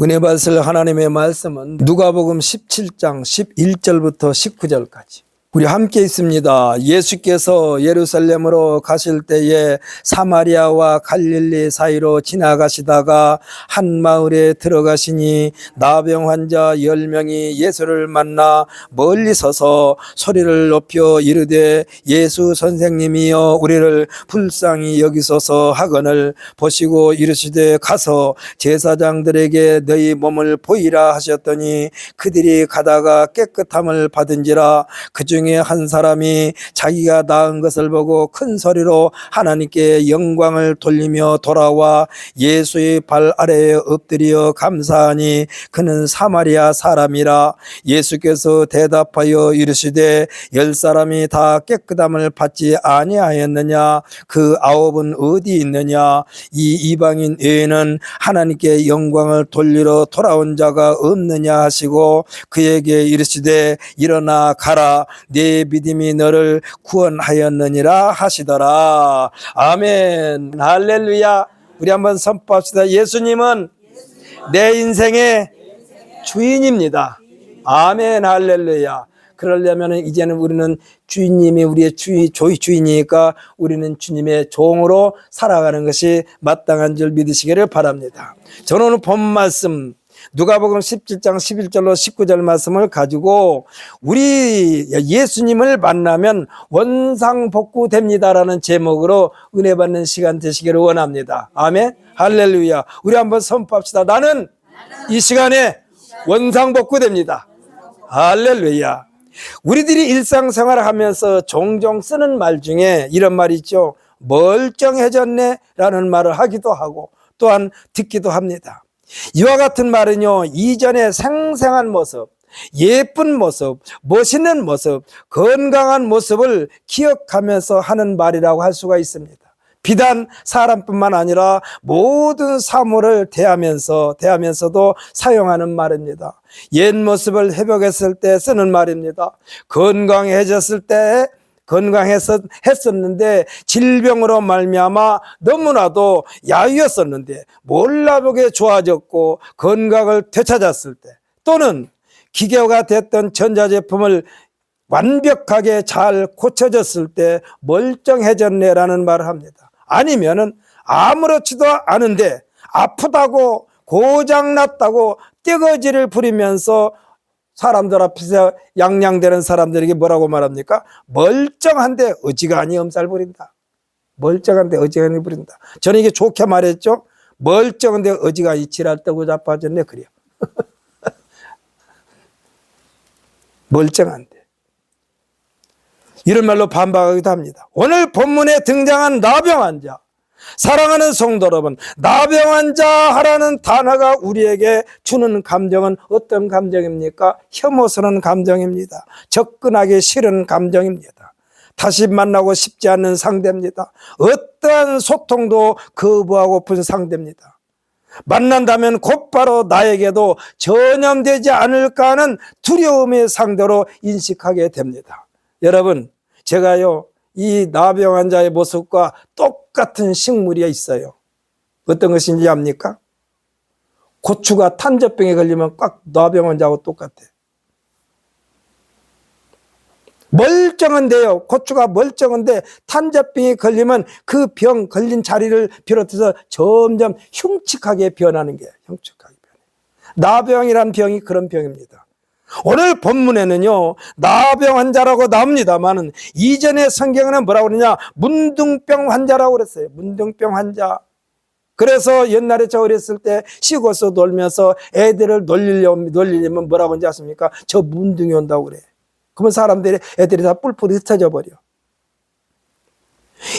은혜 받으실 하나님의 말씀은 누가복음 17장 11절부터 19절까지 우리 함께 있습니다. 예수께서 예루살렘으로 가실 때에 사마리아와 갈릴리 사이로 지나가시다가 한 마을에 들어가시니 나병 환자 10명이 예수를 만나 멀리 서서 소리를 높여 이르되 예수 선생님이여 우리를 불쌍히 여기소서 하거늘 보시고 이르시되 가서 제사장들에게 너희 몸을 보이라 하셨더니 그들이 가다가 깨끗함을 받은지라. 그중 한 사람이 자기가 나은 것을 보고 큰 소리로 하나님께 영광을 돌리며 돌아와 예수의 발 아래에 엎드려 감사하니 그는 사마리아 사람이라. 예수께서 대답하여 이르시되 10사람이 다 깨끗함을 받지 아니하였느냐? 그 9은 어디 있느냐? 이 이방인 외에는 하나님께 영광을 돌리러 돌아온 자가 없느냐 하시고 그에게 이르시되 일어나 가라, 내 믿음이 너를 구원하였느니라 하시더라. 아멘. 할렐루야. 우리 한번 선포합시다. 예수님은 내 인생의 주인입니다. 아멘. 할렐루야. 그러려면 이제는 우리는 주인님이 우리의 주인이니까 우리는 주님의 종으로 살아가는 것이 마땅한 줄 믿으시기를 바랍니다. 저는 오늘 본 말씀 누가복음 17장 11절로 19절 말씀을 가지고 우리 예수님을 만나면 원상복구됩니다라는 제목으로 은혜 받는 시간 되시기를 원합니다. 아멘. 할렐루야. 우리 한번 선포합시다. 나는 이 시간에 원상복구됩니다. 할렐루야. 우리들이 일상생활을 하면서 종종 쓰는 말 중에 이런 말이 있죠. 멀쩡해졌네 라는 말을 하기도 하고 또한 듣기도 합니다. 이와 같은 말은요, 이전의 생생한 모습, 예쁜 모습, 멋있는 모습, 건강한 모습을 기억하면서 하는 말이라고 할 수가 있습니다. 비단 사람뿐만 아니라 모든 사물을 대하면서도 사용하는 말입니다. 옛 모습을 회복했을 때 쓰는 말입니다. 건강해졌을 때 건강했었는데 질병으로 말미암아 너무나도 야위었었는데 몰라보게 좋아졌고 건강을 되찾았을 때, 또는 기계가 됐던 전자제품을 완벽하게 잘 고쳐졌을 때 멀쩡해졌네라는 말을 합니다. 아니면은 아무렇지도 않은데 아프다고 고장났다고 떼거지를 부리면서 사람들 앞에서 양양대는 사람들에게 뭐라고 말합니까? 멀쩡한데 어지간히 엄살 부린다. 멀쩡한데 어지간히 부린다. 저는 이게 좋게 말했죠. 멀쩡한데 어지간히 지랄 떠고 자빠졌네 그래요. 멀쩡한데. 이런 말로 반박하기도 합니다. 오늘 본문에 등장한 나병 환자, 사랑하는 성도 여러분, 나병 환자 하라는 단어가 우리에게 주는 감정은 어떤 감정입니까? 혐오스러운 감정입니다. 접근하기 싫은 감정입니다. 다시 만나고 싶지 않는 상대입니다. 어떠한 소통도 거부하고픈 상대입니다. 만난다면 곧바로 나에게도 전염되지 않을까 하는 두려움의 상대로 인식하게 됩니다. 여러분, 제가요, 이 나병 환자의 모습과 똑같은 식물이 있어요. 어떤 것인지 압니까? 고추가 탄저병에 걸리면 꽉 나병 환자하고 똑같아. 멀쩡한데요. 고추가 멀쩡한데 탄저병에 걸리면 그 병 걸린 자리를 비롯해서 점점 흉측하게 변하는 게 흉측하게 변해요. 나병이란 병이 그런 병입니다. 오늘 본문에는요, 나병 환자라고 나옵니다만은 이전에 성경에는 뭐라고 그러냐? 문둥병 환자라고 그랬어요. 문둥병 환자. 그래서 옛날에 저 어렸을 때 시골에서 놀면서 애들을 놀리려면 뭐라고 하는지 아십니까? 저 문둥이 온다고 그래. 그러면 애들이 다 뿔뿔이 흩어져 버려.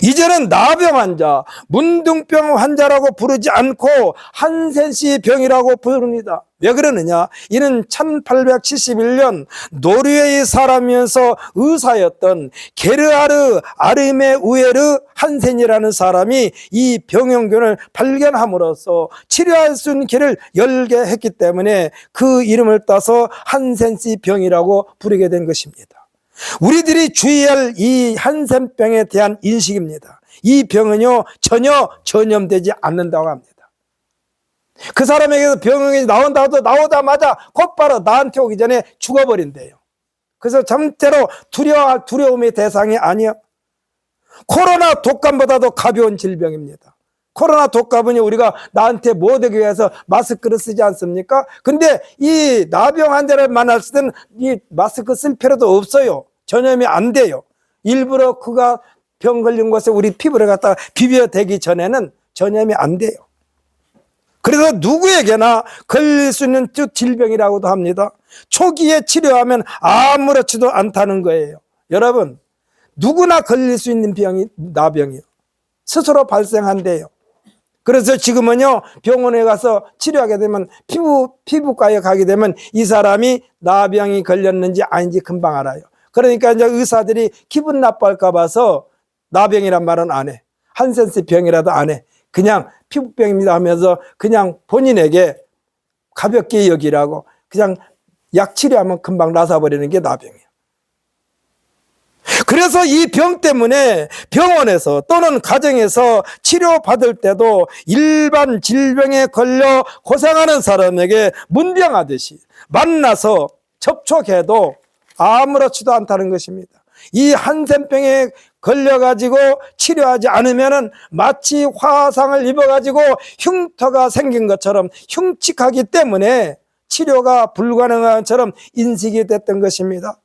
이제는 나병 환자, 문둥병 환자라고 부르지 않고 한센시 병이라고 부릅니다. 왜 그러느냐? 이는 1871년 노르웨이 사람이면서 의사였던 게르하르 아르메 우에르 한센이라는 사람이 이 병용균을 발견함으로써 치료할 수 있는 길을 열게 했기 때문에 그 이름을 따서 한센시 병이라고 부르게 된 것입니다. 우리들이 주의할 이 한센병에 대한 인식입니다. 이 병은요, 전혀 전염되지 않는다고 합니다. 그 사람에게서 병이 나오자마자 곧바로 나한테 오기 전에 죽어버린대요. 그래서 절대로 두려움의 대상이 아니야. 코로나 독감보다도 가벼운 질병입니다. 코로나 독감은 우리가 나한테 못 오기 위해서 마스크를 쓰지 않습니까? 근데 이 나병 환자를 만났을 때는 이 마스크 쓸 필요도 없어요. 전염이 안 돼요. 일부러 그가 병 걸린 곳에 우리 피부를 갖다가 비벼대기 전에는 전염이 안 돼요. 그래서 누구에게나 걸릴 수 있는 질병이라고도 합니다. 초기에 치료하면 아무렇지도 않다는 거예요. 여러분, 누구나 걸릴 수 있는 병이 나병이요. 스스로 발생한대요. 그래서 지금은요, 병원에 가서 치료하게 되면 피부과에 가게 되면 이 사람이 나병이 걸렸는지 아닌지 금방 알아요. 그러니까 이제 의사들이 기분 나빠할까 봐서 나병이란 말은 안 해. 한센스 병이라도 안 해. 그냥 피부병입니다 하면서 그냥 본인에게 가볍게 여기라고 그냥 약 치료하면 금방 나서버리는 게 나병이에요. 그래서 이 병 때문에 병원에서 또는 가정에서 치료받을 때도 일반 질병에 걸려 고생하는 사람에게 문병하듯이 만나서 접촉해도 아무렇지도 않다는 것입니다. 이 한센병에 걸려가지고 치료하지 않으면은 마치 화상을 입어가지고 흉터가 생긴 것처럼 흉측하기 때문에 치료가 불가능한 것처럼 인식이 됐던 것입니다.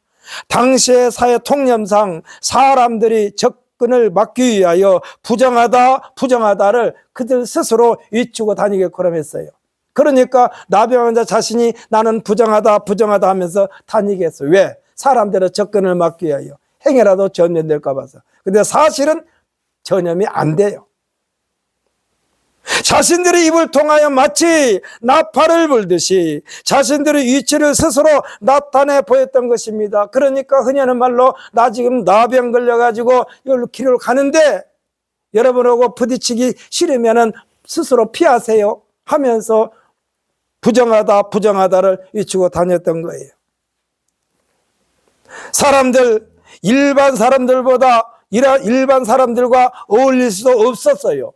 당시의 사회 통념상 사람들이 접근을 막기 위하여 부정하다를 그들 스스로 위추고 다니게끔 했어요. 그러니까 나병 환자 자신이 나는 부정하다 하면서 다니겠어요. 왜? 사람들의 접근을 막기 위하여. 행여라도 전염될까 봐서. 근데 사실은 전염이 안 돼요. 자신들의 입을 통하여 마치 나팔을 불듯이 자신들의 위치를 스스로 나타내 보였던 것입니다. 그러니까 흔히 하는 말로 나 지금 나병 걸려가지고 여기로 길을 가는데 여러분하고 부딪히기 싫으면은 스스로 피하세요 하면서 부정하다를 위치고 다녔던 거예요. 일반 사람들과 어울릴 수도 없었어요.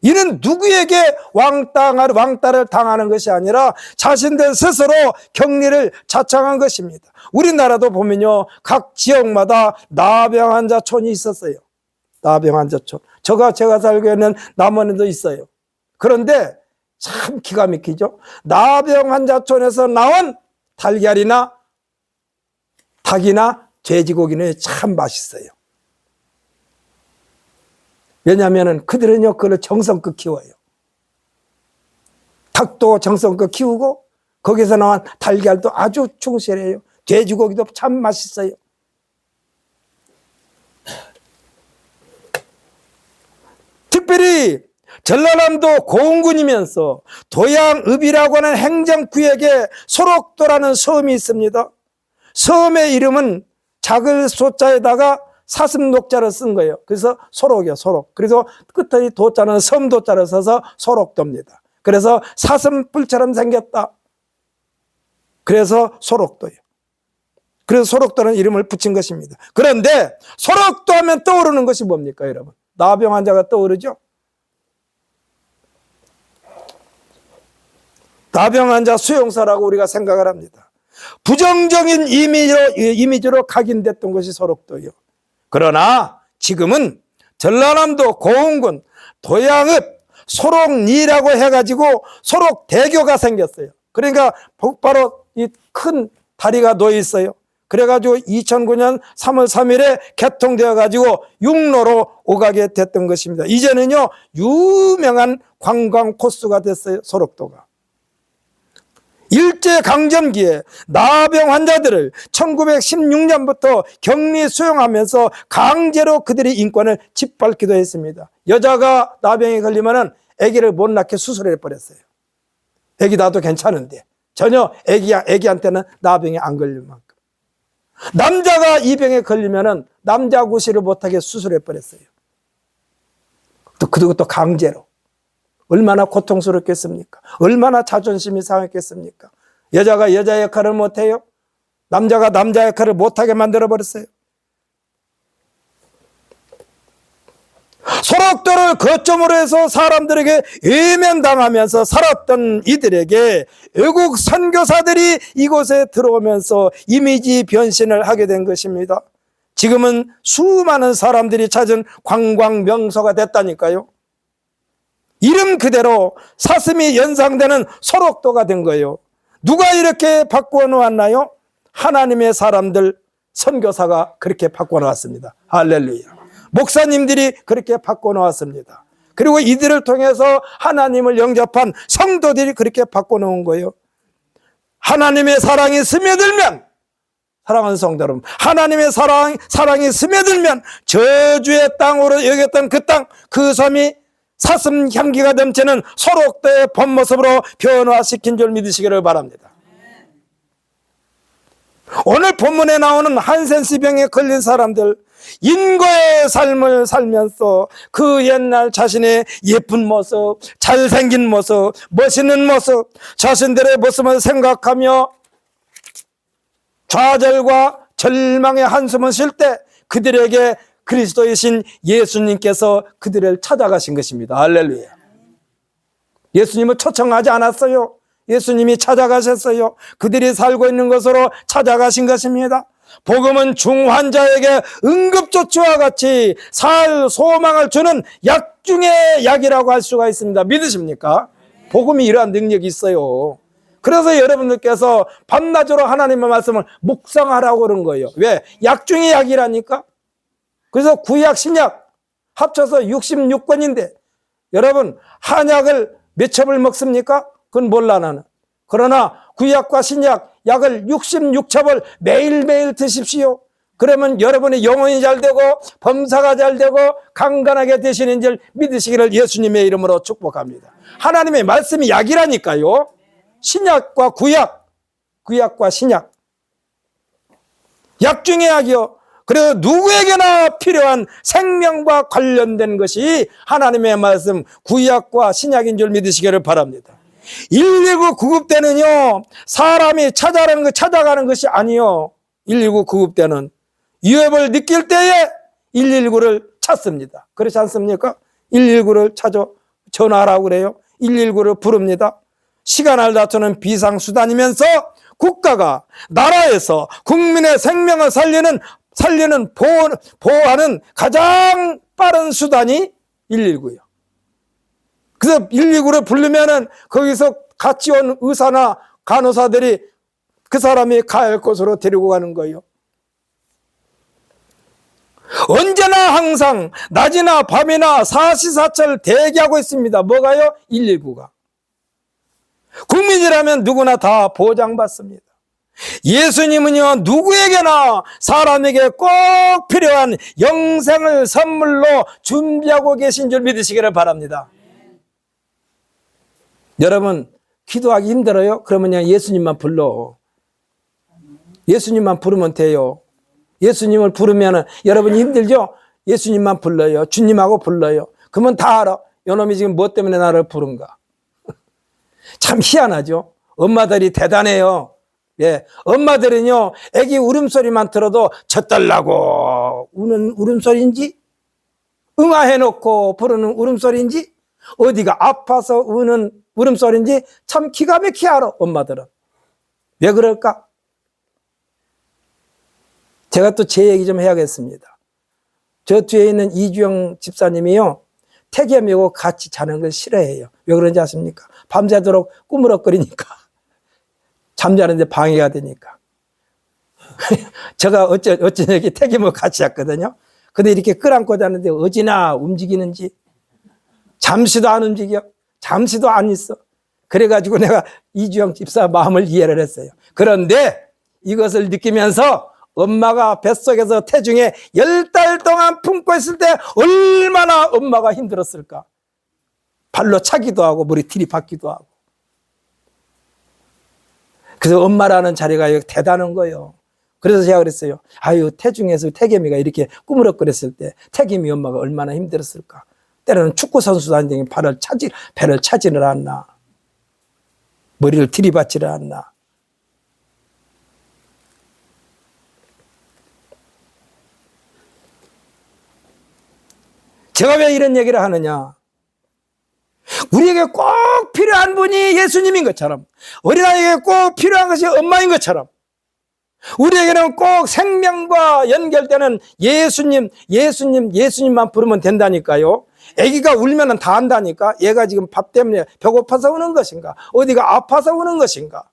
이는 누구에게 왕따를 당하는 것이 아니라 자신들 스스로 격리를 자청한 것입니다. 우리나라도 보면요, 각 지역마다 나병 환자촌이 있었어요. 나병 환자촌. 제가 살고 있는 남원에도 있어요. 그런데 참 기가 막히죠. 나병 환자촌에서 나온 달걀이나 닭이나 돼지고기는 참 맛있어요. 왜냐하면 그들은요, 그걸 정성껏 키워요. 닭도 정성껏 키우고 거기서 나온 달걀도 아주 충실해요. 돼지고기도 참 맛있어요. 특별히 전라남도 고흥군이면서 도양읍이라고 하는 행정구역에 소록도라는 섬이 있습니다. 섬의 이름은 작을 소자에다가 사슴 녹자를 쓴 거예요. 그래서 소록이요, 소록. 그래서 끝에 도자는 섬도자를 써서 소록도입니다. 그래서 사슴뿔처럼 생겼다. 그래서 소록도예요. 그래서 소록도라는 이름을 붙인 것입니다. 그런데 소록도 하면 떠오르는 것이 뭡니까, 여러분? 나병 환자가 떠오르죠? 나병 환자 수용소라고 우리가 생각을 합니다. 부정적인 이미지로 각인됐던 것이 소록도요. 그러나 지금은 전라남도 고흥군 도양읍 소록리라고 해가지고 소록대교가 생겼어요. 그러니까 바로 이 큰 다리가 놓여 있어요. 그래가지고 2009년 3월 3일에 개통되어 가지고 육로로 오가게 됐던 것입니다. 이제는요, 유명한 관광 코스가 됐어요, 소록도가. 일제강점기에 나병 환자들을 1916년부터 격리 수용하면서 강제로 그들의 인권을 짓밟기도 했습니다. 여자가 나병에 걸리면은 아기를 못 낳게 수술을 해버렸어요. 아기 낳아도 괜찮은데 전혀 아기한테는 나병이 안 걸릴 만큼. 남자가 이 병에 걸리면은 남자 구실을 못하게 수술해버렸어요. 그리고 또 강제로. 얼마나 고통스럽겠습니까? 얼마나 자존심이 상했겠습니까? 여자가 여자 역할을 못해요? 남자가 남자 역할을 못하게 만들어버렸어요. 소록도를 거점으로 해서 사람들에게 외면당하면서 살았던 이들에게 외국 선교사들이 이곳에 들어오면서 이미지 변신을 하게 된 것입니다. 지금은 수많은 사람들이 찾은 관광 명소가 됐다니까요. 이름 그대로 사슴이 연상되는 소록도가 된 거예요. 누가 이렇게 바꾸어 놓았나요? 하나님의 사람들, 선교사가 그렇게 바꾸어 놓았습니다. 할렐루야. 목사님들이 그렇게 바꿔 놓았습니다. 그리고 이들을 통해서 하나님을 영접한 성도들이 그렇게 바꿔 놓은 거예요. 하나님의 사랑이 스며들면, 사랑하는 성도 여러분, 하나님의 사랑이 스며들면 저주의 땅으로 여겼던 그 땅, 그 섬이 사슴 향기가 넘치는 소록도의 본 모습으로 변화시킨 줄 믿으시기를 바랍니다. 오늘 본문에 나오는 한센스병에 걸린 사람들, 인고의 삶을 살면서 그 옛날 자신의 예쁜 모습, 잘생긴 모습, 멋있는 모습, 자신들의 모습을 생각하며 좌절과 절망의 한숨을 쉴 때 그들에게 그리스도이신 예수님께서 그들을 찾아가신 것입니다. 할렐루야. 예수님을 초청하지 않았어요. 예수님이 찾아가셨어요. 그들이 살고 있는 곳으로 찾아가신 것입니다. 복음은 중환자에게 응급조치와 같이 살 소망을 주는 약 중의 약이라고 할 수가 있습니다. 믿으십니까? 복음이 이러한 능력이 있어요. 그래서 여러분들께서 밤낮으로 하나님의 말씀을 묵상하라고 그런 거예요. 왜? 약 중의 약이라니까. 그래서 구약 신약 합쳐서 66권인데 여러분 한약을 몇 첩을 먹습니까? 그건 몰라 나는. 그러나 구약과 신약 약을 66첩을 매일매일 드십시오. 그러면 여러분의 영혼이 잘 되고 범사가 잘 되고 강건하게 되시는 줄 믿으시기를 예수님의 이름으로 축복합니다. 하나님의 말씀이 약이라니까요. 신약과 구약, 구약과 신약, 약 중의 약이요. 그래서 누구에게나 필요한 생명과 관련된 것이 하나님의 말씀 구약과 신약인 줄 믿으시기를 바랍니다. 119 구급대는요 사람이 찾아가는 것이 아니요. 119 구급대는 위협을 느낄 때에 119를 찾습니다. 그렇지 않습니까? 119를 찾아 전화하라고 그래요. 119를 부릅니다. 시간을 다투는 비상수단이면서 국가가 나라에서 국민의 생명을 살리는 보호하는 가장 빠른 수단이 119요. 그래서 119를 부르면은 거기서 같이 온 의사나 간호사들이 그 사람이 가야 할 곳으로 데리고 가는 거예요. 언제나 항상 낮이나 밤이나 사시사철 대기하고 있습니다. 뭐가요? 119가. 국민이라면 누구나 다 보장받습니다. 예수님은요 누구에게나 사람에게 꼭 필요한 영생을 선물로 준비하고 계신 줄 믿으시기를 바랍니다. 여러분 기도하기 힘들어요? 그러면 그냥 예수님만 불러. 예수님만 부르면 돼요. 예수님을 부르면 여러분이 힘들죠? 예수님만 불러요. 주님하고 불러요. 그러면 다 알아. 이놈이 지금 뭐 때문에 나를 부른가. 참 희한하죠? 엄마들이 대단해요. 예, 엄마들은요 애기 울음소리만 들어도 젖달라고 우는 울음소리인지 응아해놓고 부르는 울음소리인지 어디가 아파서 우는 울음소리인지 참 기가 막히게 알아. 엄마들은. 왜 그럴까? 제가 또 제 얘기 좀 해야겠습니다. 저 뒤에 있는 이주영 집사님이요 태계 메고 같이 자는 걸 싫어해요. 왜 그런지 아십니까? 밤새도록 꾸물럭거리니까 잠자는데 방해가 되니까. 제가 어쩌냐기 태계 메고 같이 잤거든요. 근데 이렇게 끌안고 자는데 어찌나 움직이는지 잠시도 안 움직여. 잠시도 안 있어. 그래가지고 내가 이주영 집사 마음을 이해를 했어요. 그런데 이것을 느끼면서 엄마가 뱃속에서 태중에 10달 동안 품고 있을 때 얼마나 엄마가 힘들었을까. 발로 차기도 하고 머리 들이받기도 하고. 그래서 엄마라는 자리가 대단한 거예요. 그래서 제가 그랬어요. 아유 태중에서 태겸이가 이렇게 꾸물럭거렸을 때 태겸이 엄마가 얼마나 힘들었을까. 때로는 축구선수도 아닌데 배를 차지를 않나. 머리를 들이받지를 않나. 제가 왜 이런 얘기를 하느냐? 우리에게 꼭 필요한 분이 예수님인 것처럼, 어린아이에게 꼭 필요한 것이 엄마인 것처럼, 우리에게는 꼭 생명과 연결되는 예수님만 부르면 된다니까요. 아기가 울면 다 안다니까. 얘가 지금 밥 때문에 배고파서 우는 것인가, 어디가 아파서 우는 것인가.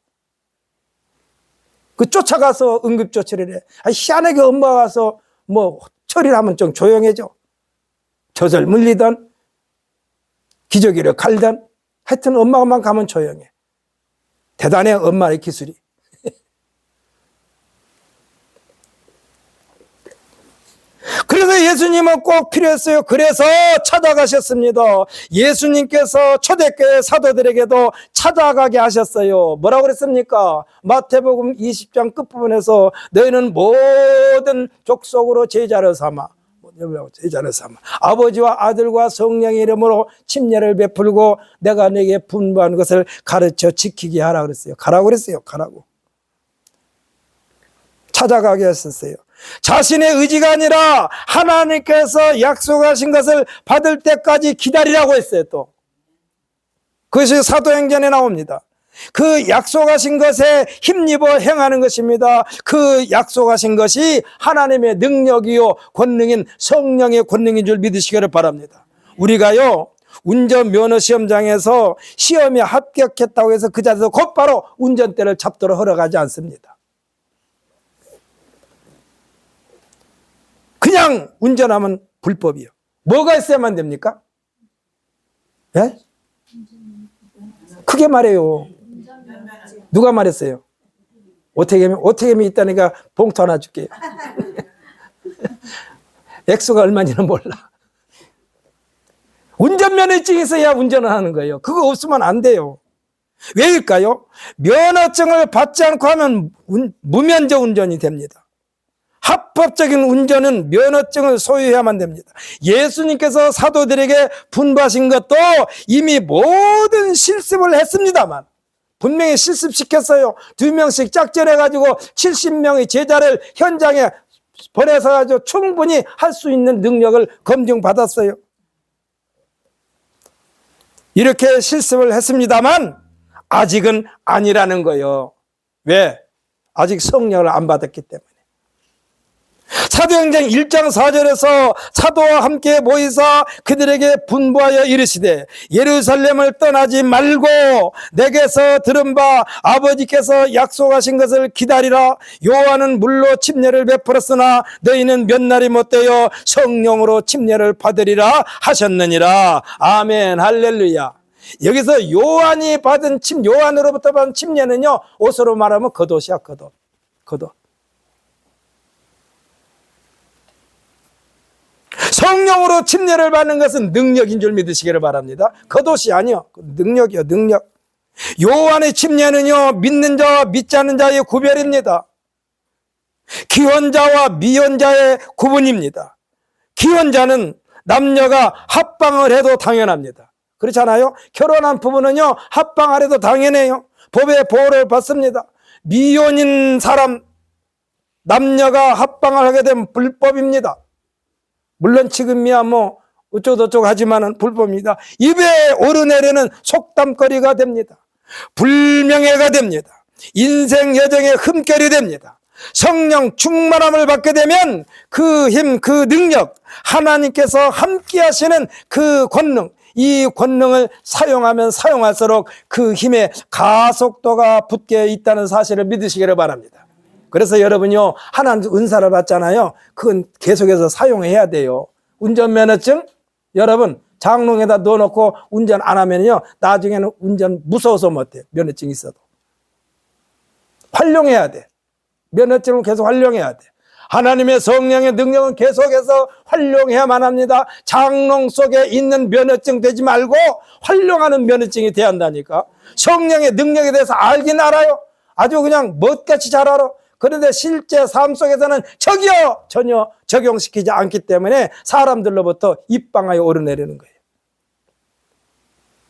그 쫓아가서 응급조치를 해. 희한하게 엄마가 와서 뭐 처리를 하면 좀 조용해져. 젖을 물리던 기저귀를 갈던, 하여튼 엄마만 가면 조용해. 대단해, 엄마의 기술이. 그래서 예수님은 꼭 필요했어요. 그래서 찾아가셨습니다. 예수님께서 초대교회 사도들에게도 찾아가게 하셨어요. 뭐라고 그랬습니까? 마태복음 20장 끝부분에서 너희는 모든 족속으로 제자를 삼아, 아버지와 아들과 성령의 이름으로 침례를 베풀고 내가 너에게 분부한 것을 가르쳐 지키게 하라 그랬어요. 가라고 그랬어요. 가라고. 찾아가게 했었어요. 자신의 의지가 아니라 하나님께서 약속하신 것을 받을 때까지 기다리라고 했어요. 또 그것이 사도행전에 나옵니다. 그 약속하신 것에 힘입어 행하는 것입니다. 그 약속하신 것이 하나님의 능력이요 권능인 성령의 권능인 줄 믿으시기를 바랍니다. 우리가요 운전면허 시험장에서 시험에 합격했다고 해서 그 자리에서 곧바로 운전대를 잡도록 허락하지 않습니다. 그냥 운전하면 불법이요. 뭐가 있어야만 됩니까? 예? 크게 말해요. 누가 말했어요? 오태겸이 있다니까 봉투 하나 줄게요. 액수가 얼마인지는 몰라. 운전면허증이 있어야 운전을 하는 거예요. 그거 없으면 안 돼요. 왜일까요? 면허증을 받지 않고 하면 무면허 운전이 됩니다. 합법적인 운전은 면허증을 소유해야만 됩니다. 예수님께서 사도들에게 분부하신 것도 이미 모든 실습을 했습니다만, 분명히 실습시켰어요. 2명씩 작전해가지고 70명의 제자를 현장에 보내서 가지고 충분히 할 수 있는 능력을 검증받았어요. 이렇게 실습을 했습니다만 아직은 아니라는 거예요. 왜? 아직 성령을 안 받았기 때문에. 사도행전 1장 4절에서 사도와 함께 모이사 그들에게 분부하여 이르시되 예루살렘을 떠나지 말고 내게서 들은 바 아버지께서 약속하신 것을 기다리라. 요한은 물로 침례를 베풀었으나 너희는 몇 날이 못되어 성령으로 침례를 받으리라 하셨느니라. 아멘 할렐루야. 여기서 요한으로부터 받은 침례는요, 옷으로 말하면 겉옷이야. 겉옷. 성령으로 침례를 받는 것은 능력인 줄 믿으시기를 바랍니다. 겉옷이 아니요, 능력이요. 능력. 요한의 침례는요, 믿는 자와 믿지 않는 자의 구별입니다. 기혼자와 미혼자의 구분입니다. 기혼자는 남녀가 합방을 해도 당연합니다. 그렇잖아요. 결혼한 부부는요 합방을 해도 당연해요. 법의 보호를 받습니다. 미혼인 사람, 남녀가 합방을 하게 되면 불법입니다. 물론 지금이야 뭐 어쩌고저쩌고 하지만은 불법입니다. 입에 오르내리는 속담거리가 됩니다. 불명예가 됩니다. 인생 여정의 흠결이 됩니다. 성령 충만함을 받게 되면 그 힘, 그 능력, 하나님께서 함께 하시는 그 권능, 이 권능을 사용하면 사용할수록 그 힘의 가속도가 붙게 있다는 사실을 믿으시기를 바랍니다. 그래서 여러분요, 하나님 은사를 받잖아요. 그건 계속해서 사용해야 돼요. 운전면허증 여러분 장롱에다 넣어놓고 운전 안 하면요 나중에는 운전 무서워서 못해요. 면허증 있어도 활용해야 돼. 면허증을 계속 활용해야 돼. 하나님의 성령의 능력은 계속해서 활용해야만 합니다. 장롱 속에 있는 면허증 되지 말고 활용하는 면허증이 돼야 한다니까. 성령의 능력에 대해서 알긴 알아요. 아주 그냥 멋같이 잘 알아. 그런데 실제 삶 속에서는 전혀 적용시키지 않기 때문에 사람들로부터 입방하여 오르내리는 거예요.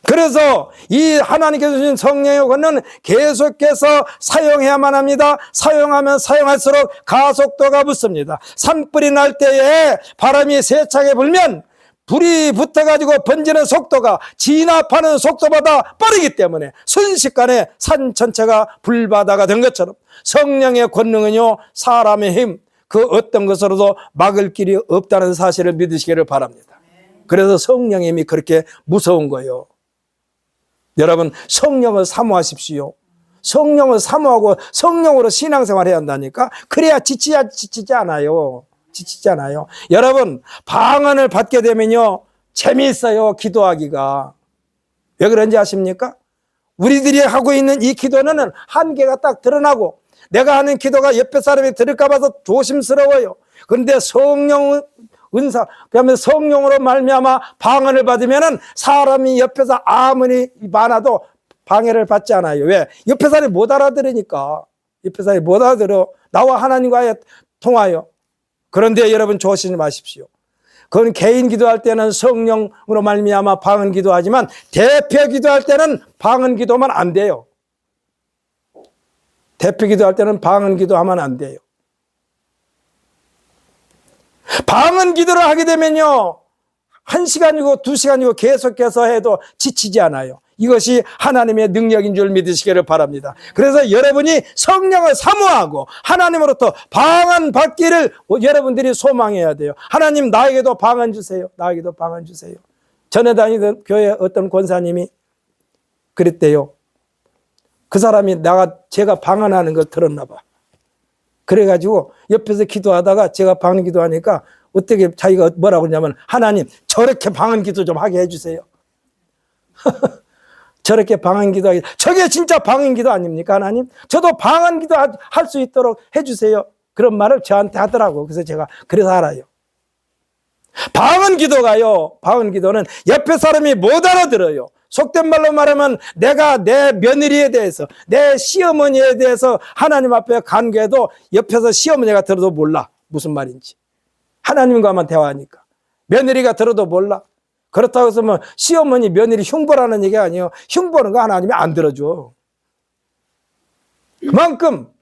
그래서 이 하나님께서 주신 성령의 권능은 계속해서 사용해야만 합니다. 사용하면 사용할수록 가속도가 붙습니다. 산불이 날 때에 바람이 세차게 불면 불이 붙어가지고 번지는 속도가 진압하는 속도보다 빠르기 때문에 순식간에 산 전체가 불바다가 된 것처럼 성령의 권능은요, 사람의 힘, 그 어떤 것으로도 막을 길이 없다는 사실을 믿으시기를 바랍니다. 그래서 성령의 힘이 그렇게 무서운 거예요. 여러분, 성령을 사모하십시오. 성령을 사모하고 성령으로 신앙생활 해야 한다니까. 그래야 지치지 않아요. 지치지 않아요. 여러분, 방언을 받게 되면요, 재미있어요, 기도하기가. 왜 그런지 아십니까? 우리들이 하고 있는 이 기도는 한계가 딱 드러나고 내가 하는 기도가 옆에 사람이 들을까 봐서 조심스러워요. 그런데 성령 은사, 그러면 성령으로 말미암아 방언을 받으면은 사람이 옆에서 아무리 많아도 방해를 받지 않아요. 왜? 옆에 사람이 못 알아들으니까. 옆에 사람이 못 알아들어. 나와 하나님과의 통하여. 그런데 여러분 조심히 마십시오. 그건 개인 기도할 때는 성령으로 말미암아 방언 기도하지만 대표 기도할 때는 방언 기도하면 안 돼요. 대표 기도할 때는 방언 기도하면 안 돼요. 방언 기도를 하게 되면요, 1시간이고 2시간이고 계속해서 해도 지치지 않아요. 이것이 하나님의 능력인 줄 믿으시기를 바랍니다. 그래서 여러분이 성령을 사모하고 하나님으로부터 방언 받기를 여러분들이 소망해야 돼요. 하나님, 나에게도 방언 주세요. 나에게도 방언 주세요. 전에 다니던 교회 어떤 권사님이 그랬대요. 그 사람이 제가 방언하는 걸 들었나 봐. 그래가지고 옆에서 기도하다가 제가 방언 기도하니까 어떻게 자기가 뭐라고 그러냐면, 하나님, 저렇게 방언 기도 좀 하게 해주세요. 저렇게 방언 기도하기, 저게 진짜 방언 기도 아닙니까, 하나님? 저도 방언 기도 할 수 있도록 해주세요. 그런 말을 저한테 하더라고. 그래서 제가 그래서 알아요. 방언 기도가요, 방언 기도는 옆에 사람이 못 알아들어요. 속된 말로 말하면 내가 내 며느리에 대해서, 내 시어머니에 대해서 하나님 앞에 간구해도 옆에서 시어머니가 들어도 몰라. 무슨 말인지. 하나님과만 대화하니까. 며느리가 들어도 몰라. 그렇다고 해서 뭐 시어머니, 며느리 흉보라는 얘기가 아니에요. 흉보는 거 하나님이 안 들어줘. 그만큼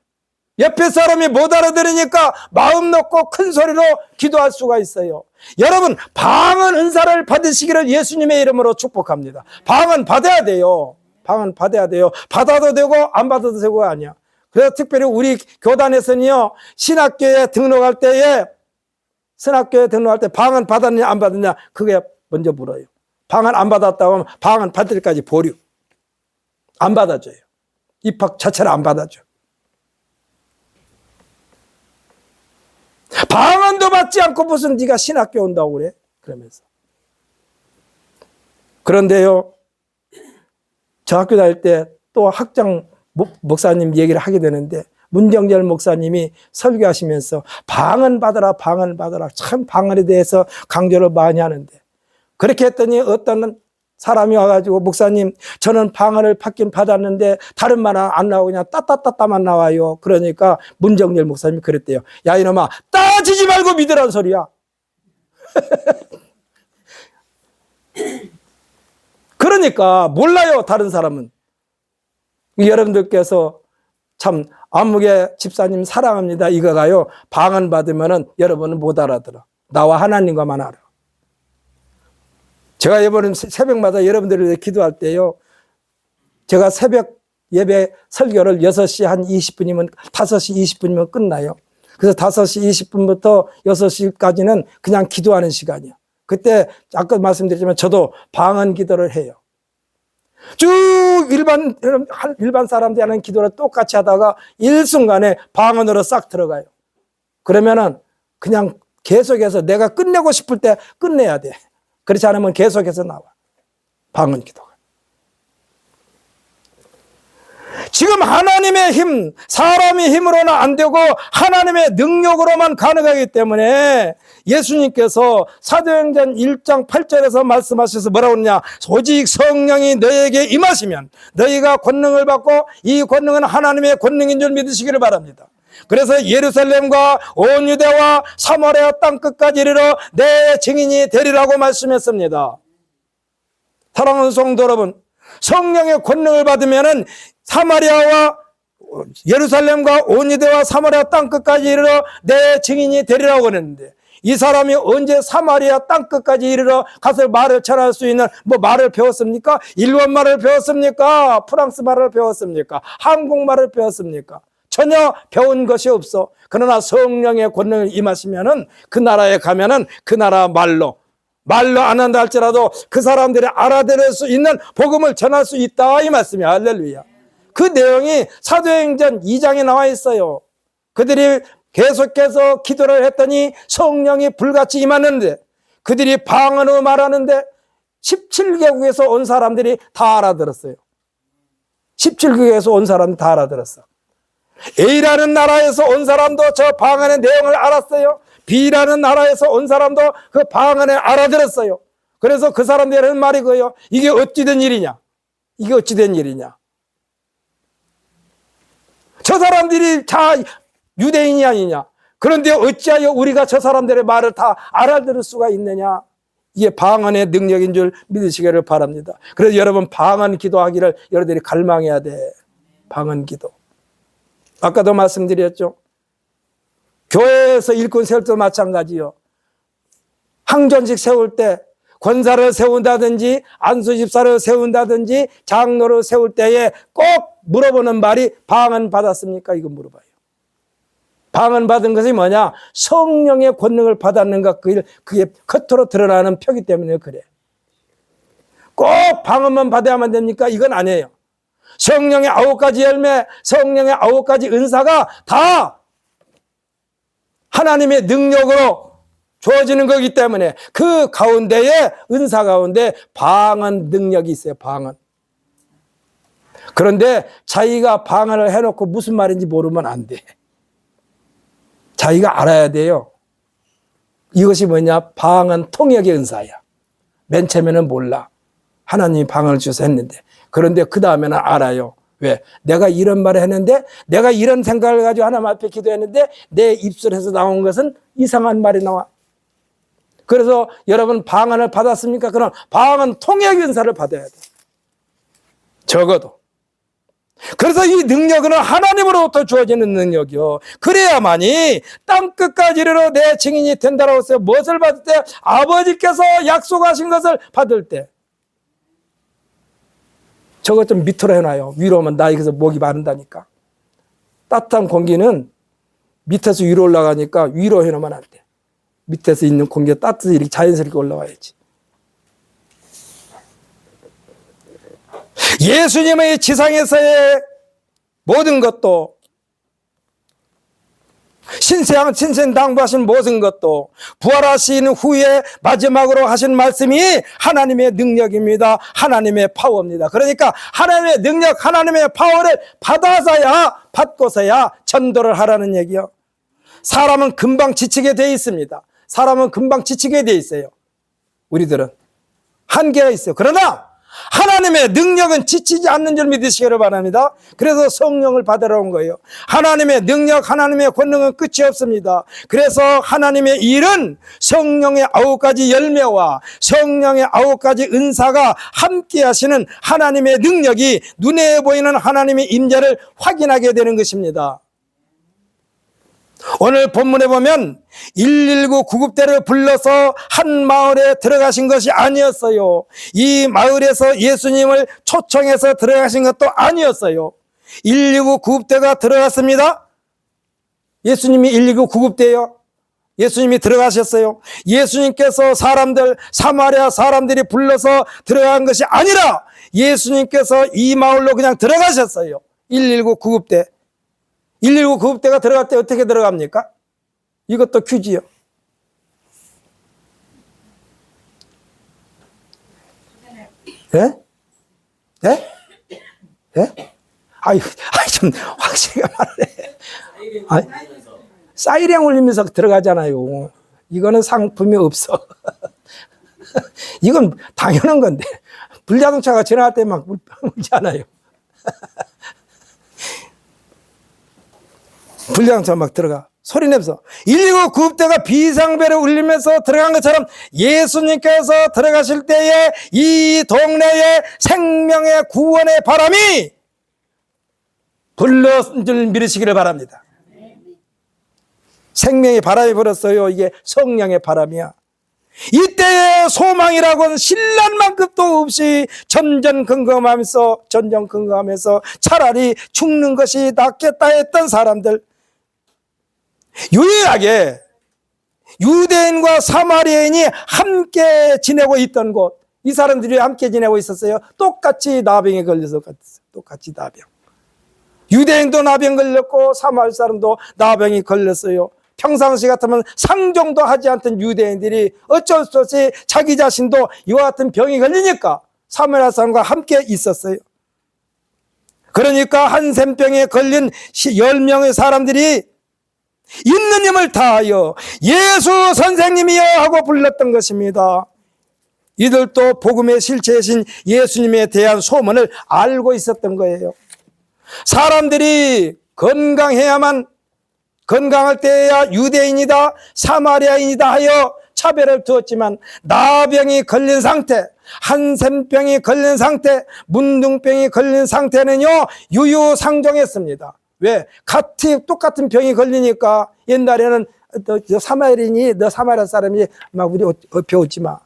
옆에 사람이 못 알아들으니까 마음 놓고 큰 소리로 기도할 수가 있어요. 여러분, 방언 은사를 받으시기를 예수님의 이름으로 축복합니다. 방언 받아야 돼요. 방언 받아야 돼요. 받아도 되고 안 받아도 되고가 아니야. 그래서 특별히 우리 교단에서는요, 신학교에 등록할 때 방언 받았냐 안 받았냐 그게 먼저 물어요. 방언 안 받았다고 하면 방언 받을 때까지 보류. 안 받아줘요. 입학 자체를 안 받아줘. 방언도 받지 않고 무슨 네가 신학교 온다고 그래? 그러면서. 그런데요, 저 학교 다닐 때 또 학장 목사님 얘기를 하게 되는데, 문정열 목사님이 설교하시면서 방언 받아라, 방언 받아라. 참 방언에 대해서 강조를 많이 하는데, 그렇게 했더니 어떤 사람이 와가지고, 목사님, 저는 방언을 받긴 받았는데 다른 말은 안 나오고 그냥 따따따따만 나와요. 그러니까 문정열 목사님이 그랬대요. 야, 이놈아, 따지지 말고 믿으라는 소리야. 그러니까 몰라요, 다른 사람은. 여러분들께서 참 안목의 집사님 사랑합니다, 이거가요, 방언 받으면은 여러분은 못 알아들어. 나와 하나님과만 알아. 제가 이번에 새벽마다 여러분들을 위해 기도할 때요, 제가 새벽 예배 설교를 6시 한 20분이면 5시 20분이면 끝나요. 그래서 5시 20분부터 6시까지는 그냥 기도하는 시간이에요. 그때 아까 말씀드렸지만 저도 방언 기도를 해요. 쭉 일반 사람들이 하는 기도를 똑같이 하다가 일순간에 방언으로 싹 들어가요. 그러면은 그냥 계속해서 내가 끝내고 싶을 때 끝내야 돼. 그렇지 않으면 계속해서 나와. 방언 기도가. 지금 하나님의 힘, 사람의 힘으로는 안 되고 하나님의 능력으로만 가능하기 때문에 예수님께서 사도행전 1장 8절에서 말씀하셔서 뭐라고 하느냐, 오직 성령이 너에게 임하시면 너희가 권능을 받고 이 권능은 하나님의 권능인 줄 믿으시기를 바랍니다. 그래서 예루살렘과 온 유대와 사마리아 땅 끝까지 이르러 내 증인이 되리라고 말씀했습니다. 사랑하는 성도 여러분, 성령의 권능을 받으면은 사마리아와 예루살렘과 온 유대와 사마리아 땅 끝까지 이르러 내 증인이 되리라고 그랬는데, 이 사람이 언제 사마리아 땅끝까지 이르러 가서 말을 전할 수 있는 말을 배웠습니까? 일본 말을 배웠습니까? 프랑스 말을 배웠습니까? 한국말을 배웠습니까? 전혀 배운 것이 없어. 그러나 성령의 권능을 임하시면은 그 나라에 가면은 그 나라 말로 안 한다 할지라도 그 사람들이 알아들을 수 있는 복음을 전할 수 있다 이 말씀이야. 할렐루야. 그 내용이 사도행전 2장에 나와 있어요. 그들이 계속해서 기도를 했더니 성령이 불같이 임하는데 그들이 방언으로 말하는데 17개국에서 온 사람들이 다 알아들었어요. 17개국에서 온 사람들이 다 알아들었어. A라는 나라에서 온 사람도 저 방언의 내용을 알았어요. B라는 나라에서 온 사람도 그 방언을 알아들었어요. 그래서 그 사람들이 하는 말이 그거예요. 이게 어찌 된 일이냐? 이게 어찌 된 일이냐? 저 사람들이 다 유대인이 아니냐? 그런데 어찌하여 우리가 저 사람들의 말을 다 알아들을 수가 있느냐? 이게 방언의 능력인 줄 믿으시기를 바랍니다. 그래서 여러분 방언 기도하기를 여러분들이 갈망해야 돼. 방언 기도. 아까도 말씀드렸죠. 교회에서 일꾼 세울 때도 마찬가지요. 항전식 세울 때 권사를 세운다든지 안수집사를 세운다든지 장로를 세울 때에 꼭 물어보는 말이 방언 받았습니까? 이거 물어봐요. 방언 받은 것이 뭐냐? 성령의 권능을 받았는가? 그게 겉으로 드러나는 표기 때문에 그래. 꼭 방언만 받아야만 됩니까? 이건 아니에요. 성령의 9가지 열매, 성령의 9가지 은사가 다 하나님의 능력으로 주어지는 거기 때문에 그 가운데에 은사 가운데 방언 능력이 있어요. 방언. 그런데 자기가 방언을 해놓고 무슨 말인지 모르면 안 돼. 자기가 알아야 돼요. 이것이 뭐냐? 방언 통역의 은사야. 맨 처음에는 몰라. 하나님이 방언을 주셔서 했는데. 그런데 그 다음에는 알아요. 왜? 내가 이런 말을 했는데 내가 이런 생각을 가지고 하나님 앞에 기도했는데 내 입술에서 나온 것은 이상한 말이 나와. 그래서 여러분 방언을 받았습니까? 그럼 방언 통역 은사를 받아야 돼. 적어도. 그래서 이 능력은 하나님으로부터 주어지는 능력이요. 그래야만이 땅끝까지 이르러 내 증인이 된다라고 했어요. 무엇을 받을 때? 아버지께서 약속하신 것을 받을 때. 저것 좀 밑으로 해놔요. 위로 오면 나에게서 목이 마른다니까. 따뜻한 공기는 밑에서 위로 올라가니까 위로 해놓으면 안 돼. 밑에서 있는 공기가 따뜻히 이렇게 자연스럽게 올라와야지. 예수님의 지상에서의 모든 것도 신생당부하신 모든 것도 부활하신 후에 마지막으로 하신 말씀이 하나님의 능력입니다. 하나님의 파워입니다. 그러니까 하나님의 능력, 하나님의 파워를 받고서야 전도를 하라는 얘기요. 사람은 금방 지치게 돼 있습니다. 사람은 금방 지치게 돼 있어요. 우리들은 한계가 있어요. 그러나 하나님의 능력은 지치지 않는 줄 믿으시기를 바랍니다. 그래서 성령을 받으러 온 거예요. 하나님의 능력, 하나님의 권능은 끝이 없습니다. 그래서 하나님의 일은 성령의 9가지 열매와 성령의 9가지 은사가 함께 하시는 하나님의 능력이 눈에 보이는 하나님의 임재를 확인하게 되는 것입니다. 오늘 본문에 보면 119 구급대를 불러서 한 마을에 들어가신 것이 아니었어요. 이 마을에서 예수님을 초청해서 들어가신 것도 아니었어요. 119 구급대가 들어갔습니다. 예수님이 119 구급대예요. 예수님이 들어가셨어요. 예수님께서 사마리아 사람들이 불러서 들어간 것이 아니라 예수님께서 이 마을로 그냥 들어가셨어요. 119 구급대. 119 구급대가 들어갈 때 어떻게 들어갑니까? 이것도 퀴즈요. 예? 예? 예? 좀 확실히 말해. 사이렌 울리면서 들어가잖아요. 이거는 상품이 없어. 이건 당연한 건데. 불자동차가 지나갈 때 막 울잖아요. 불자동차 막 들어가. 소리 내면서 119 구급대가 비상벨을 울리면서 들어간 것처럼 예수님께서 들어가실 때에 이 동네에 생명의 구원의 바람이 불러줄 줄 믿으시기를 바랍니다. 생명의 바람이 불었어요. 이게 성령의 바람이야. 이때의 소망이라고는 신랄만큼도 없이 전전긍긍하면서 차라리 죽는 것이 낫겠다 했던 사람들, 유일하게 유대인과 사마리아인이 함께 지내고 있던 곳, 이 사람들이 함께 지내고 있었어요. 똑같이 나병에 걸려서 똑같이 나병. 유대인도 나병 걸렸고 사마리아 사람도 나병이 걸렸어요. 평상시 같으면 상종도 하지 않던 유대인들이 어쩔 수 없이 자기 자신도 이와 같은 병이 걸리니까 사마리아 사람과 함께 있었어요. 그러니까 한센병에 걸린 10명의 사람들이 있는 힘을 다하여 예수 선생님이여 하고 불렀던 것입니다. 이들도 복음의 실체이신 예수님에 대한 소문을 알고 있었던 거예요. 사람들이 건강할 때야 유대인이다 사마리아인이다 하여 차별을 두었지만, 나병이 걸린 상태, 한센병이 걸린 상태, 문둥병이 걸린 상태는요 유유상종했습니다. 왜? 똑같은 병이 걸리니까 옛날에는 너 사마리아 사람이 막 우리 배우지 마.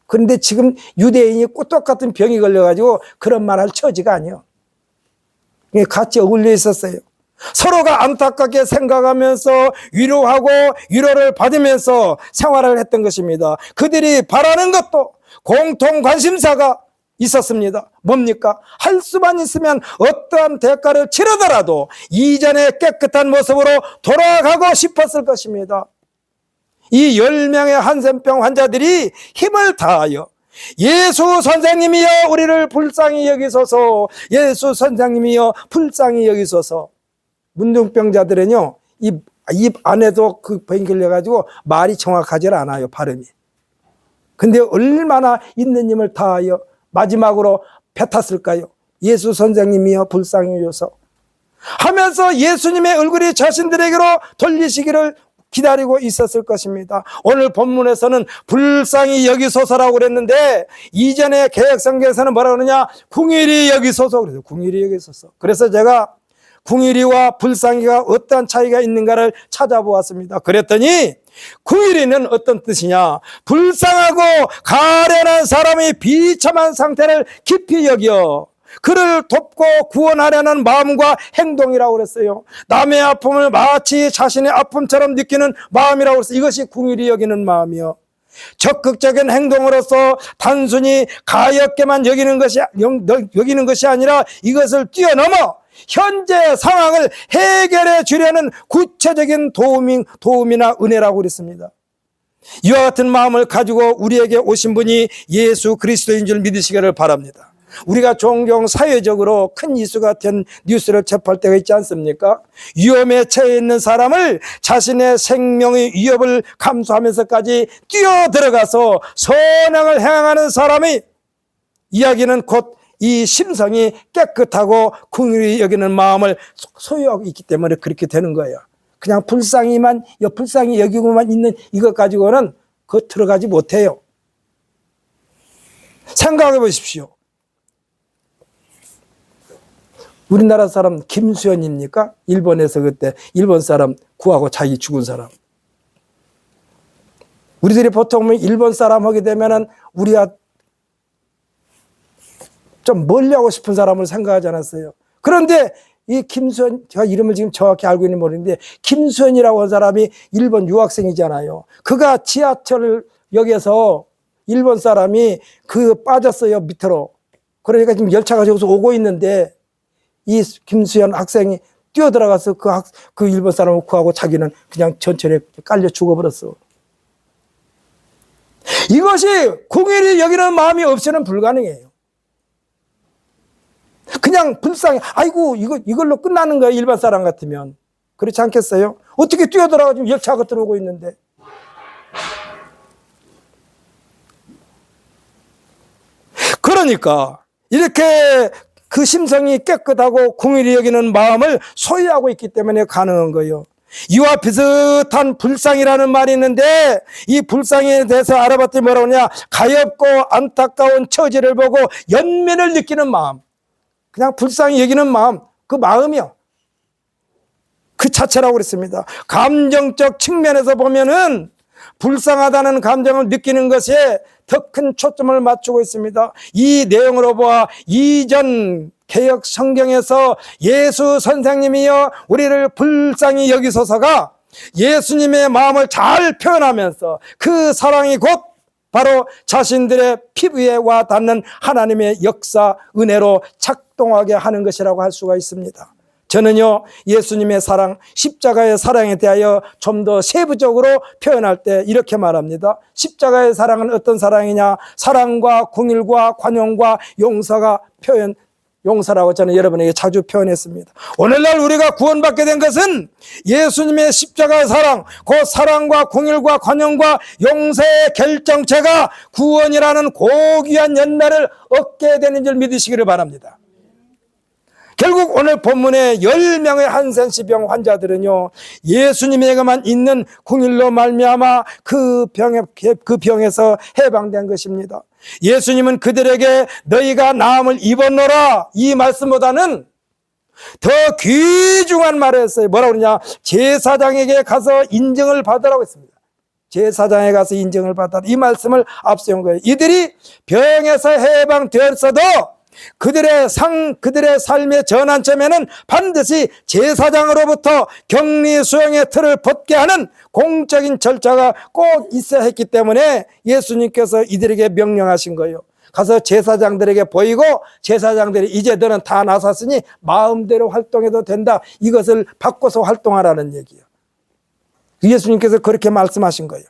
그런데 지금 유대인이 똑같은 병이 걸려가지고 그런 말 할 처지가 아니에요. 같이 어울려 있었어요. 서로가 안타깝게 생각하면서 위로하고 위로를 받으면서 생활을 했던 것입니다. 그들이 바라는 것도 공통 관심사가 있었습니다. 뭡니까? 할 수만 있으면 어떠한 대가를 치르더라도 이전의 깨끗한 모습으로 돌아가고 싶었을 것입니다. 이 10명의 한센병 환자들이 힘을 다하여 예수 선생님이여 우리를 불쌍히 여기소서, 예수 선생님이여 불쌍히 여기소서. 문둥병자들은요 입 안에도 그 병이 걸려가지고 말이 정확하지 않아요, 발음이. 근데 얼마나 있는 힘을 다하여 마지막으로 뱉었을까요? 예수 선생님이여 불쌍히 여기소서 하면서 예수님의 얼굴이 자신들에게로 돌리시기를 기다리고 있었을 것입니다. 오늘 본문에서는 불쌍히 여기소서라고 그랬는데, 이전에 개역성경에서는 뭐라고 그러냐? 궁일이 여기소서 그래서 궁일이 여기소서. 그래서 제가 궁일이와 불쌍히가 어떤 차이가 있는가를 찾아보았습니다. 그랬더니 궁일이는 어떤 뜻이냐? 불쌍하고 가련한 사람의 비참한 상태를 깊이 여겨 그를 돕고 구원하려는 마음과 행동이라고 그랬어요. 남의 아픔을 마치 자신의 아픔처럼 느끼는 마음이라고 그랬어요. 이것이 궁일이 여기는 마음이요. 적극적인 행동으로서 단순히 가엾게만 여기는 것이 아니라 이것을 뛰어넘어 현재 상황을 해결해 주려는 구체적인 도움이나 은혜라고 그랬습니다. 이와 같은 마음을 가지고 우리에게 오신 분이 예수 그리스도인 줄 믿으시기를 바랍니다. 우리가 종종 사회적으로 큰 이슈가 된 뉴스를 접할 때가 있지 않습니까? 위험에 처해 있는 사람을 자신의 생명의 위협을 감수하면서까지 뛰어들어가서 선행을 행하는 사람의 이야기는 곧 이 심성이 깨끗하고 긍휼히 여기는 마음을 소유하고 있기 때문에 그렇게 되는 거예요. 그냥 불쌍히 여기고만 있는 이것 가지고는 그거 들어가지 못해요. 생각해 보십시오. 우리나라 사람 김수현입니까? 일본에서 그때 일본 사람 구하고 자기 죽은 사람. 우리들이 보통 일본 사람 하게 되면은 우리가 좀 멀리하고 싶은 사람을 생각하지 않았어요. 그런데 이 김수현, 제가 이름을 지금 정확히 알고 있는 모르는데 김수현이라고 하는 사람이 일본 유학생이잖아요. 그가 지하철역에서 일본 사람이 빠졌어요, 밑으로. 그러니까 지금 열차가 저기서 오고 있는데 이 김수현 학생이 뛰어들어가서 그 일본 사람을 구하고 자기는 그냥 전철에 깔려 죽어버렸어. 이것이 긍휼히 여기는 마음이 없이는 불가능해요. 그냥 불쌍해. 아이고, 이걸로 끝나는 거야, 일반 사람 같으면. 그렇지 않겠어요? 어떻게 뛰어들어가지고 열차가 들어오고 있는데. 그러니까, 이렇게 그 심성이 깨끗하고 긍휼히 여기는 마음을 소유하고 있기 때문에 가능한 거예요. 이와 비슷한 불쌍이라는 말이 있는데, 이 불쌍에 대해서 알아봤더니 뭐라고 하냐? 가엾고 안타까운 처지를 보고 연민을 느끼는 마음. 그냥 불쌍히 여기는 마음, 그 마음이요. 그 자체라고 그랬습니다. 감정적 측면에서 보면은 불쌍하다는 감정을 느끼는 것에 더 큰 초점을 맞추고 있습니다. 이 내용으로 보아 이전 개역 성경에서 예수 선생님이여 우리를 불쌍히 여기소서가 예수님의 마음을 잘 표현하면서 그 사랑이 곧 바로 자신들의 피부에 와 닿는 하나님의 역사, 은혜로 작동하게 하는 것이라고 할 수가 있습니다. 저는요, 예수님의 사랑, 십자가의 사랑에 대하여 좀 더 세부적으로 표현할 때 이렇게 말합니다. 십자가의 사랑은 어떤 사랑이냐? 사랑과 긍휼과 관용과 용서가 용서라고 저는 여러분에게 자주 표현했습니다. 오늘날 우리가 구원받게 된 것은 예수님의 십자가의 사랑, 그 사랑과 긍휼과 관용과 용서의 결정체가 구원이라는 고귀한 연단을 얻게 되는 줄 믿으시기를 바랍니다. 결국 오늘 본문의 10명의 한센시병 환자들은요, 예수님에게만 있는 긍휼로 말미암아 그 병에서 해방된 것입니다. 예수님은 그들에게 너희가 나음을 입었노라 이 말씀보다는 더 귀중한 말을 했어요. 뭐라고 그러냐? 제사장에게 가서 인정을 받으라고 했습니다. 제사장에 가서 인정을 받아라 이 말씀을 앞세운 거예요. 이들이 병에서 해방되었어도 그들의 삶의 전환점에는 반드시 제사장으로부터 격리 수용의 틀을 벗게 하는 공적인 절차가 꼭 있어야 했기 때문에 예수님께서 이들에게 명령하신 거예요. 가서 제사장들에게 보이고 제사장들이 이제 너는 다 나섰으니 마음대로 활동해도 된다. 이것을 바꿔서 활동하라는 얘기예요. 예수님께서 그렇게 말씀하신 거예요.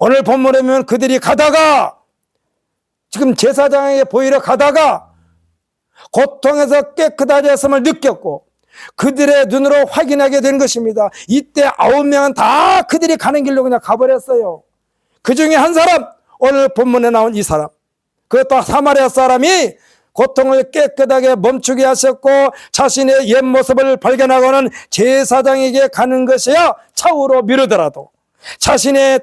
오늘 본문에 보면 그들이 가다가 지금 제사장에게 보이러 가다가 고통에서 깨끗해졌음을 느꼈고 그들의 눈으로 확인하게 된 것입니다. 이때 9명은 다 그들이 가는 길로 그냥 가버렸어요. 그 중에 한 사람, 오늘 본문에 나온 이 사람, 그것도 사마리아 사람이 고통을 깨끗하게 멈추게 하셨고 자신의 옛 모습을 발견하고는 제사장에게 가는 것이야 차후로 미루더라도 자신의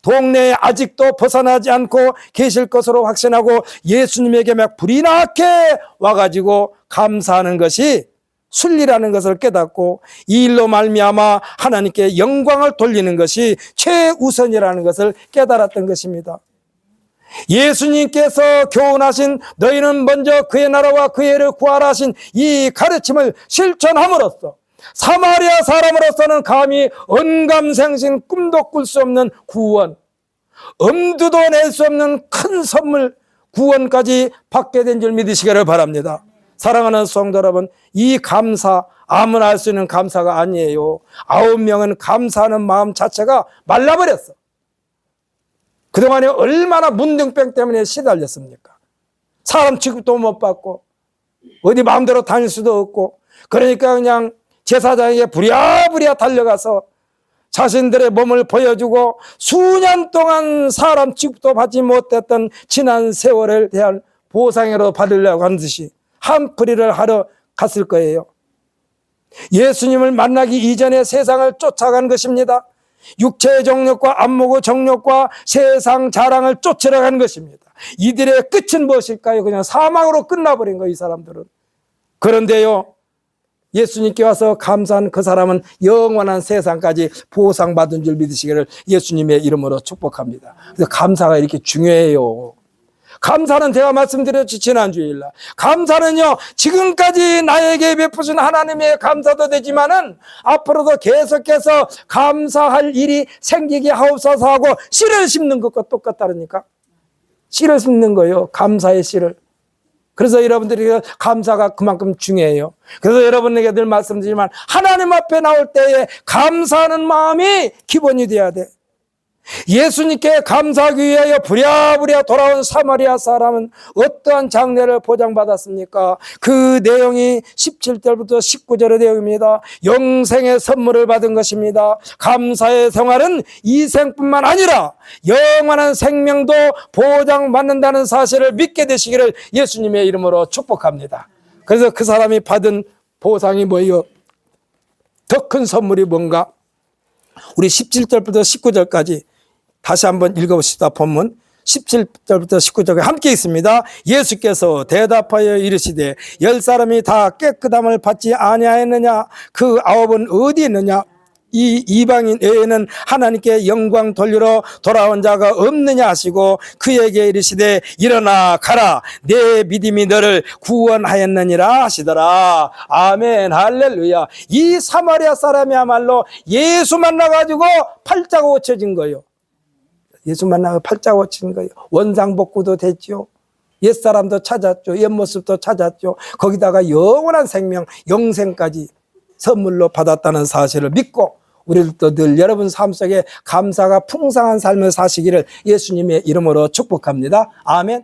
동네에 아직도 벗어나지 않고 계실 것으로 확신하고 예수님에게 막 불이 나게 와가지고 감사하는 것이 순리라는 것을 깨닫고 이 일로 말미암아 하나님께 영광을 돌리는 것이 최우선이라는 것을 깨달았던 것입니다. 예수님께서 교훈하신 너희는 먼저 그의 나라와 그의 의를 구하라 하신 이 가르침을 실천함으로써 사마리아 사람으로서는 감히 언감생신 꿈도 꿀 수 없는 구원, 엄두도 낼 수 없는 큰 선물 구원까지 받게 된 줄 믿으시기를 바랍니다. 사랑하는 성도 여러분, 이 감사 아무나 할 수 있는 감사가 아니에요. 9명은 감사하는 마음 자체가 말라버렸어. 그동안에 얼마나 문둥병 때문에 시달렸습니까? 사람 취급도 못 받고 어디 마음대로 다닐 수도 없고 그러니까 그냥 제사장에게 부랴부랴 달려가서 자신들의 몸을 보여주고 수년 동안 사람 취급도 받지 못했던 지난 세월에 대한 보상으로 받으려고 하는 듯이 한풀이를 하러 갔을 거예요. 예수님을 만나기 이전에 세상을 쫓아간 것입니다. 육체의 정욕과 안목의 정욕과 세상 자랑을 쫓으러 간 것입니다. 이들의 끝은 무엇일까요? 그냥 사망으로 끝나버린 거예요, 이 사람들은. 그런데요, 예수님께 와서 감사한 그 사람은 영원한 세상까지 보상받은 줄 믿으시기를 예수님의 이름으로 축복합니다. 그래서 감사가 이렇게 중요해요. 감사는 제가 말씀드렸지 지난주일날 감사는요 지금까지 나에게 베푸신 하나님의 감사도 되지만은 앞으로도 계속해서 감사할 일이 생기게 하옵소서 하고 씨를 심는 것과 똑같다니까. 씨를 심는 거예요. 감사의 씨를. 그래서 여러분들이 감사가 그만큼 중요해요. 그래서 여러분에게 늘 말씀드리지만 하나님 앞에 나올 때에 감사하는 마음이 기본이 돼야 돼. 예수님께 감사하기 위하여 부랴부랴 돌아온 사마리아 사람은 어떠한 장례를 보장받았습니까? 그 내용이 17절부터 19절의 내용입니다. 영생의 선물을 받은 것입니다. 감사의 생활은 이 생뿐만 아니라 영원한 생명도 보장받는다는 사실을 믿게 되시기를 예수님의 이름으로 축복합니다. 그래서 그 사람이 받은 보상이 뭐예요? 더 큰 선물이 뭔가? 우리 17절부터 19절까지 다시 한번 읽어봅시다. 본문 17절부터 19절까지 함께 있습니다. 예수께서 대답하여 이르시되 10사람이 다 깨끗함을 받지 아니하였느냐? 그 9은 어디 있느냐? 이 이방인 외에는 하나님께 영광 돌리러 돌아온 자가 없느냐 하시고 그에게 이르시되 일어나 가라, 내 믿음이 너를 구원하였느니라 하시더라. 아멘, 할렐루야. 이 사마리아 사람이야말로 예수 만나가지고 팔자가 고쳐진 거예요. 예수 만나고 팔자가 고쳐진 거예요. 원상복구도 됐죠. 옛사람도 찾았죠. 옛모습도 찾았죠. 거기다가 영원한 생명, 영생까지 선물로 받았다는 사실을 믿고 우리들도 늘 여러분 삶 속에 감사가 풍성한 삶을 사시기를 예수님의 이름으로 축복합니다. 아멘.